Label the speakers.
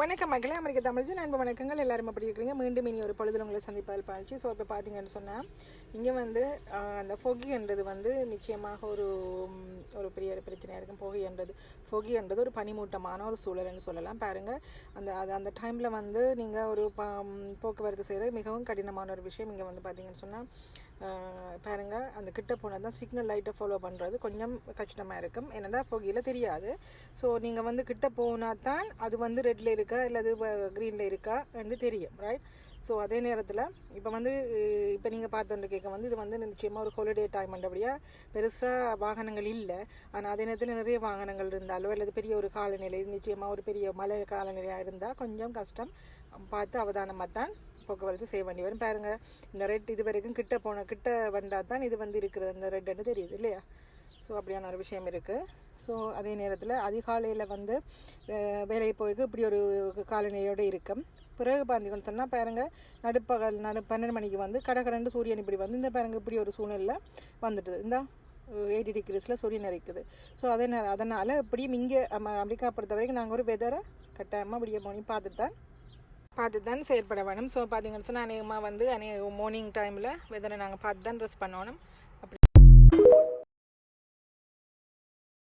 Speaker 1: வணக்கம் மக்களே, அமெரிக்க தமிழ்ச்சி நண்பு வணக்கங்கள். எல்லாரும் அப்படி இருக்கிறீங்க. மீண்டும் இனி ஒரு பொழுதுல உங்களை சந்திப்பதில் பாய்ச்சி. ஸோ இப்போ பார்த்தீங்கன்னு சொன்னால் இங்கே அந்த ஃபொகின்றது நிச்சயமாக ஒரு பெரிய ஒரு பிரச்சனையாக இருக்கும். ஃபொகின்றது ஒரு பனிமூட்டமான ஒரு சூழல்னு சொல்லலாம். பாருங்கள், அந்த டைமில் நீங்கள் ஒரு போக்குவரத்து செய்கிறது மிகவும் கடினமான ஒரு விஷயம். இங்கே பார்த்தீங்கன்னு சொன்னால் பாருங்கள், அந்த கிட்ட போனால் தான் சிக்னல் லைட்டை ஃபாலோ பண்ணுறது கொஞ்சம் கஷ்டமாக இருக்கும். என்னென்னா ஃபொகியில் தெரியாது. ஸோ நீங்கள் கிட்ட போனால் தான் அது ரெட்டில் இருக்கா இல்லை க்ரீனில் இருக்கா என்று தெரியும், ரைட்? ஸோ அதே நேரத்தில் இப்போ நீங்கள் பார்த்துட்டு கேட்க இது நிச்சயமாக ஒரு ஹாலிடே டைம் அப்படியாக பெருசாக வாகனங்கள் இல்லை. ஆனால் அதே நேரத்தில் நிறைய வாகனங்கள் இருந்தாலோ அல்லது பெரிய ஒரு காலநிலை, நிச்சயமாக ஒரு பெரிய மழை காலநிலையாக இருந்தால் கொஞ்சம் கஷ்டம். பார்த்து அவதானமாக தான் போக்குவரத்து செய்ய வேண்டி வரும். பாருங்கள், இந்த ரெட் இது வரைக்கும் கிட்ட வந்தால் தான் இது இருக்கிறது, இந்த ரெட்டுன்னு தெரியுது இல்லையா? ஸோ அப்படியான ஒரு விஷயம் இருக்குது. ஸோ அதே நேரத்தில் அதிகாலையில் வேலைக்கு போய்க்கு இப்படி ஒரு காலநிலையோடு இருக்கும். பிறகு பார்த்தீங்கன்னு சொன்னால் பாருங்கள், நடுப்பகல் 12 மணிக்கு கடகரண்டு சூரியன் இப்படி இந்த பாருங்கள் இப்படி ஒரு சூழ்நிலை வந்துட்டுது. இந்த 80 டிகிரிஸில் சூரியன் இருக்குது. ஸோ அதனால் இப்படியும் இங்கே அமெரிக்கா பொறுத்த வரைக்கும் நாங்கள் ஒரு வெதரை கட்டாயமாக இப்படியே போனி பார்த்து தான் செயல்பட வேணும். ஸோ பார்த்தீங்கன்னு சொன்னால் அநேகமாக மார்னிங் டைமில் வெதரை நாங்கள் பார்த்து தான் ட்ரெஸ் பண்ணணும்.